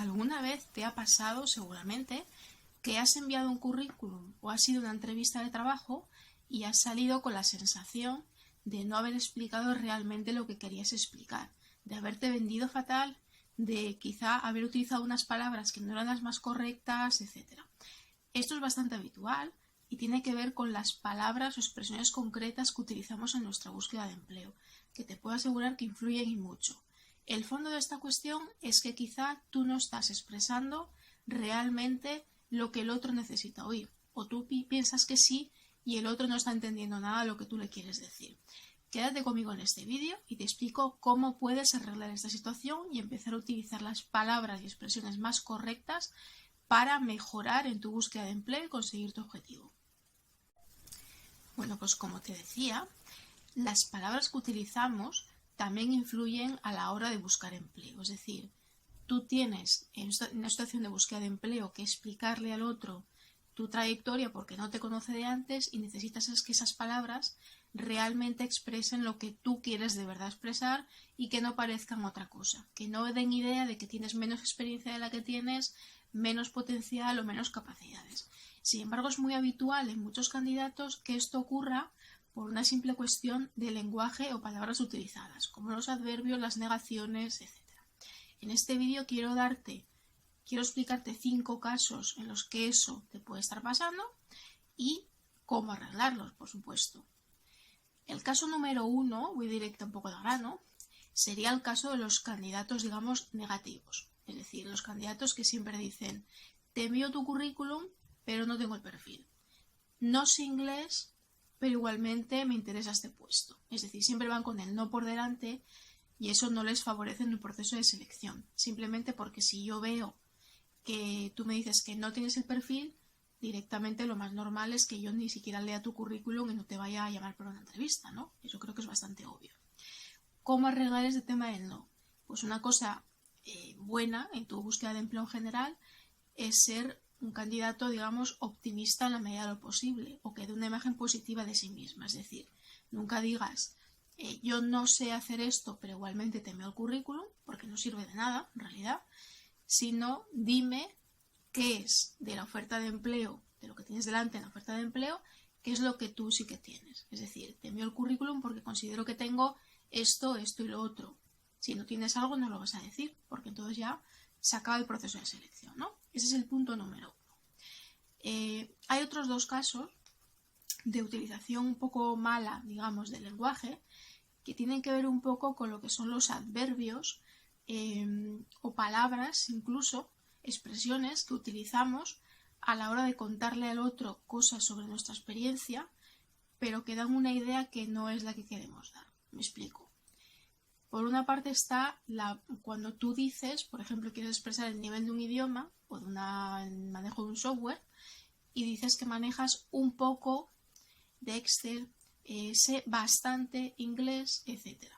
¿Alguna vez te ha pasado, seguramente, que has enviado un currículum o has ido a una entrevista de trabajo y has salido con la sensación de no haber explicado realmente lo que querías explicar, de haberte vendido fatal, de quizá haber utilizado unas palabras que no eran las más correctas, etc.? Esto es bastante habitual y tiene que ver con las palabras o expresiones concretas que utilizamos en nuestra búsqueda de empleo, que te puedo asegurar que influyen y mucho. El fondo de esta cuestión es que quizá tú no estás expresando realmente lo que el otro necesita oír, o tú piensas que sí y el otro no está entendiendo nada de lo que tú le quieres decir. Quédate conmigo en este vídeo y te explico cómo puedes arreglar esta situación y empezar a utilizar las palabras y expresiones más correctas para mejorar en tu búsqueda de empleo y conseguir tu objetivo. Bueno, pues como te decía, las palabras que utilizamos también influyen a la hora de buscar empleo. Es decir, tú tienes en una situación de búsqueda de empleo que explicarle al otro tu trayectoria porque no te conoce de antes y necesitas que esas palabras realmente expresen lo que tú quieres de verdad expresar y que no parezcan otra cosa, que no den idea de que tienes menos experiencia de la que tienes, menos potencial o menos capacidades. Sin embargo, es muy habitual en muchos candidatos que esto ocurra por una simple cuestión de lenguaje o palabras utilizadas, como los adverbios, las negaciones, etc. En este vídeo quiero explicarte 5 casos en los que eso te puede estar pasando y cómo arreglarlos, por supuesto. El caso número 1, voy directo un poco de grano, sería el caso de los candidatos, digamos, negativos. Es decir, los candidatos que siempre dicen, te envío tu currículum, pero no tengo el perfil. No sé inglés, pero igualmente me interesa este puesto. Es decir, siempre van con el no por delante y eso no les favorece en el proceso de selección. Simplemente porque si yo veo que tú me dices que no tienes el perfil, directamente lo más normal es que yo ni siquiera lea tu currículum y no te vaya a llamar para una entrevista, ¿no? Eso creo que es bastante obvio. ¿Cómo arreglar este tema del no? Pues una cosa buena en tu búsqueda de empleo en general es ser un candidato, digamos, optimista en la medida de lo posible o que dé una imagen positiva de sí misma. Es decir, nunca digas, yo no sé hacer esto, pero igualmente te envío el currículum, porque no sirve de nada, en realidad, sino dime qué es de la oferta de empleo, de lo que tienes delante en la oferta de empleo, qué es lo que tú sí que tienes. Es decir, te envío el currículum porque considero que tengo esto, esto y lo otro. Si no tienes algo, no lo vas a decir, porque entonces ya se acaba el proceso de selección, ¿no? Ese es el punto número 1. Hay otros 2 casos de utilización un poco mala, digamos, del lenguaje, que tienen que ver un poco con lo que son los adverbios o palabras, incluso expresiones que utilizamos a la hora de contarle al otro cosas sobre nuestra experiencia, pero que dan una idea que no es la que queremos dar. Me explico. Por una parte está cuando tú dices, por ejemplo, quieres expresar el nivel de un idioma o de el manejo de un software y dices que manejas un poco de Excel, sé bastante inglés, etc.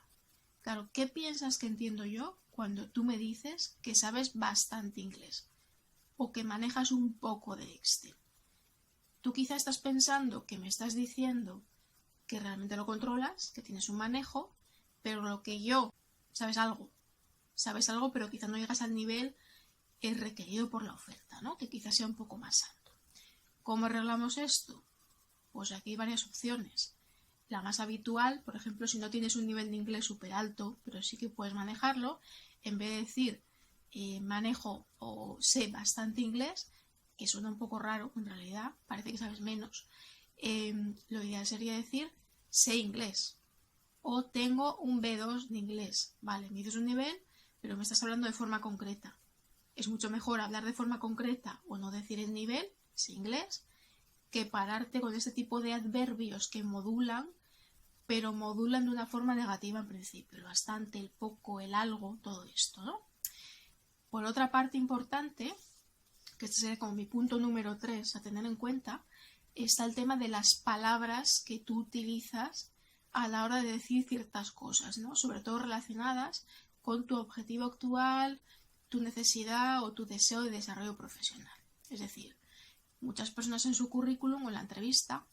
Claro, ¿qué piensas que entiendo yo cuando tú me dices que sabes bastante inglés o que manejas un poco de Excel? Tú quizá estás pensando que me estás diciendo que realmente lo controlas, que tienes un manejo, pero lo que yo, sabes algo, pero quizá no llegas al nivel requerido por la oferta, ¿no? Que quizá sea un poco más alto. ¿Cómo arreglamos esto? Pues aquí hay varias opciones. La más habitual, por ejemplo, si no tienes un nivel de inglés súper alto, pero sí que puedes manejarlo, en vez de decir manejo o sé bastante inglés, que suena un poco raro, en realidad parece que sabes menos, lo ideal sería decir sé inglés o tengo un B2 de inglés. Vale, me dices un nivel, pero me estás hablando de forma concreta. Es mucho mejor hablar de forma concreta o no decir el nivel, sé inglés, que pararte con este tipo de adverbios que modulan, pero modulan de una forma negativa en principio. El bastante, el poco, el algo, todo esto, ¿no? Por otra parte importante, que este sería como mi punto número 3 a tener en cuenta, está el tema de las palabras que tú utilizas a la hora de decir ciertas cosas, ¿no? Sobre todo relacionadas con tu objetivo actual, tu necesidad o tu deseo de desarrollo profesional. Es decir, muchas personas en su currículum o en la entrevista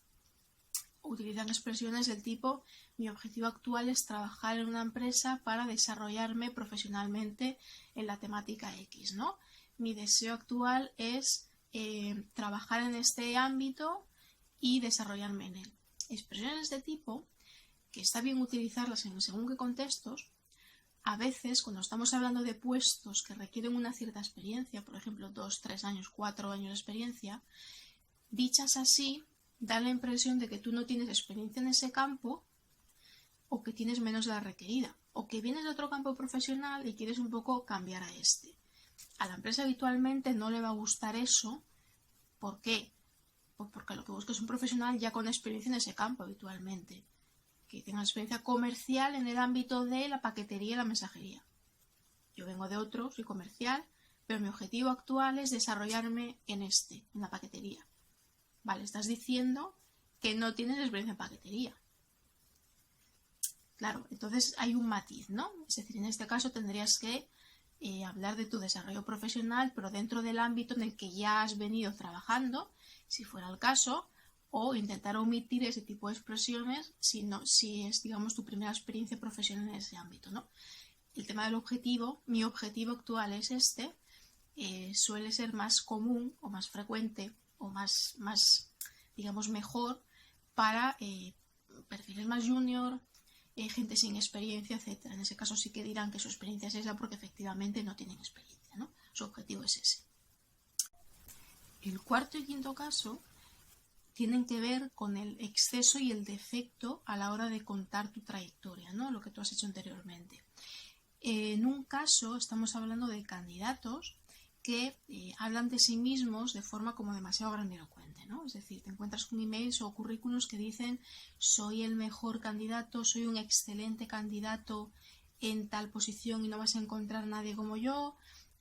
utilizan expresiones del tipo: mi objetivo actual es trabajar en una empresa para desarrollarme profesionalmente en la temática X, ¿no? Mi deseo actual es trabajar en este ámbito y desarrollarme en él. Expresiones de tipo que está bien utilizarlas en según qué contextos. A veces, cuando estamos hablando de puestos que requieren una cierta experiencia, por ejemplo, 2, 3 años, 4 años de experiencia, dichas así, da la impresión de que tú no tienes experiencia en ese campo, o que tienes menos de la requerida, o que vienes de otro campo profesional y quieres un poco cambiar a este. A la empresa habitualmente no le va a gustar eso. ¿Por qué? Pues porque lo que busca es un profesional ya con experiencia en ese campo habitualmente, que tenga experiencia comercial en el ámbito de la paquetería y la mensajería. Yo vengo de otro, soy comercial, pero mi objetivo actual es desarrollarme en la paquetería. Vale, estás diciendo que no tienes experiencia en paquetería. Claro, entonces hay un matiz, ¿no? Es decir, en este caso tendrías que hablar de tu desarrollo profesional, pero dentro del ámbito en el que ya has venido trabajando, si fuera el caso, o intentar omitir ese tipo de expresiones si es, digamos, tu primera experiencia profesional en ese ámbito, ¿no? El tema del objetivo, mi objetivo actual es suele ser más común o más frecuente o más digamos, mejor para perfiles más junior, gente sin experiencia, etcétera. En ese caso sí que dirán que su experiencia es esa porque efectivamente no tienen experiencia, ¿no? Su objetivo es ese. El cuarto y quinto caso tienen que ver con el exceso y el defecto a la hora de contar tu trayectoria, ¿no? Lo que tú has hecho anteriormente. En un caso estamos hablando de candidatos que hablan de sí mismos de forma como demasiado grandilocuente, ¿no? Es decir, te encuentras con emails o currículos que dicen: soy el mejor candidato, soy un excelente candidato en tal posición y no vas a encontrar nadie como yo,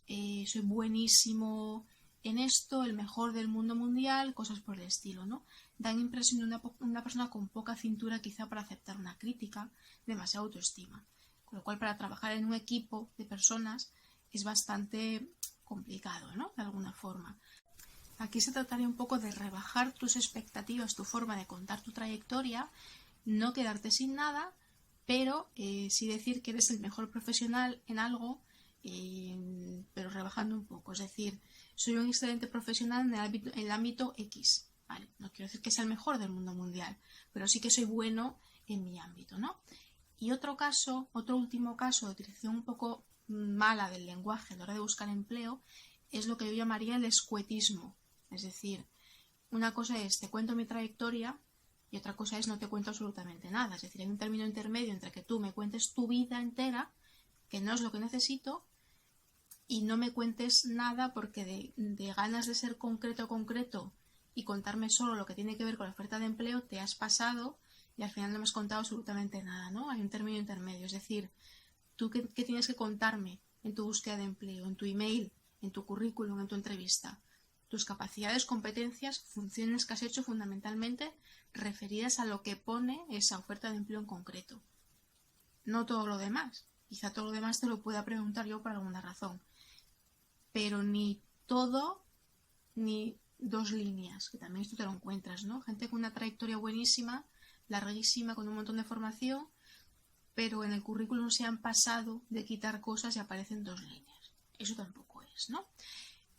soy buenísimo en esto, el mejor del mundo mundial, cosas por el estilo, ¿no? Dan impresión de una persona con poca cintura quizá para aceptar una crítica, demasiada autoestima. Con lo cual, para trabajar en un equipo de personas es bastante complicado, ¿no? De alguna forma. Aquí se trataría un poco de rebajar tus expectativas, tu forma de contar tu trayectoria, no quedarte sin nada, pero sí decir que eres el mejor profesional en algo, pero rebajando un poco. Es decir, soy un excelente profesional en el ámbito X. Vale, no quiero decir que sea el mejor del mundo mundial, pero sí que soy bueno en mi ámbito, ¿no? Y otro último caso de utilización un poco mala del lenguaje a la hora de buscar empleo es lo que yo llamaría el escuetismo. Es decir, una cosa es te cuento mi trayectoria y otra cosa es no te cuento absolutamente nada. Es decir, hay un término intermedio entre que tú me cuentes tu vida entera, que no es lo que necesito, y no me cuentes nada porque de ganas de ser concreto y contarme solo lo que tiene que ver con la oferta de empleo te has pasado y al final no me has contado absolutamente nada, ¿no? Hay un término intermedio, es decir, tú qué tienes que contarme en tu búsqueda de empleo, en tu email, en tu currículum, en tu entrevista. Tus capacidades, competencias, funciones que has hecho fundamentalmente referidas a lo que pone esa oferta de empleo en concreto. No todo lo demás. Quizá todo lo demás te lo pueda preguntar yo por alguna razón. Pero ni todo, ni 2 líneas, que también esto te lo encuentras, ¿no? Gente con una trayectoria buenísima, larguísima, con un montón de formación, pero en el currículum se han pasado de quitar cosas y aparecen 2 líneas. Eso tampoco es, ¿no?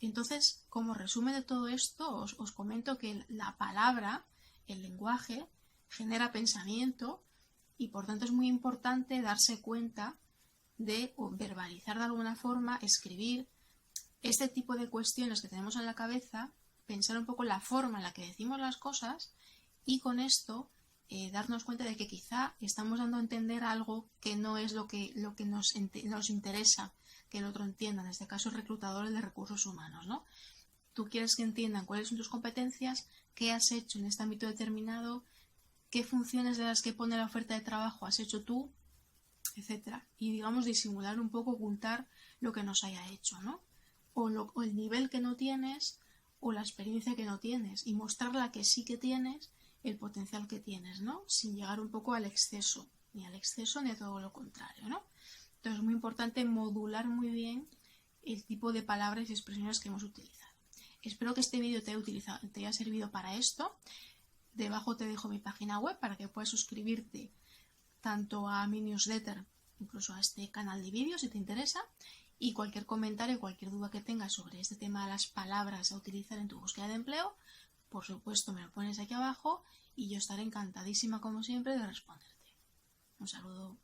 Entonces, como resumen de todo esto, os comento que la palabra, el lenguaje, genera pensamiento y por tanto es muy importante darse cuenta de, o verbalizar de alguna forma, escribir este tipo de cuestiones que tenemos en la cabeza, pensar un poco la forma en la que decimos las cosas y con esto darnos cuenta de que quizá estamos dando a entender algo que no es lo que nos interesa que el otro entienda, en este caso reclutadores de recursos humanos, ¿no? Tú quieres que entiendan cuáles son tus competencias, qué has hecho en este ámbito determinado, qué funciones de las que pone la oferta de trabajo has hecho tú, etcétera. Y digamos disimular un poco, ocultar lo que nos haya hecho, ¿no? O el nivel que no tienes o la experiencia que no tienes y mostrar la que sí que tienes, el potencial que tienes, ¿no? Sin llegar un poco al exceso, ni a todo lo contrario, ¿no? Entonces es muy importante modular muy bien el tipo de palabras y expresiones que hemos utilizado. Espero que este vídeo te haya servido para esto. Debajo te dejo mi página web para que puedas suscribirte tanto a mi newsletter, incluso a este canal de vídeos si te interesa, y cualquier comentario, cualquier duda que tengas sobre este tema de las palabras a utilizar en tu búsqueda de empleo, por supuesto me lo pones aquí abajo y yo estaré encantadísima como siempre de responderte. Un saludo.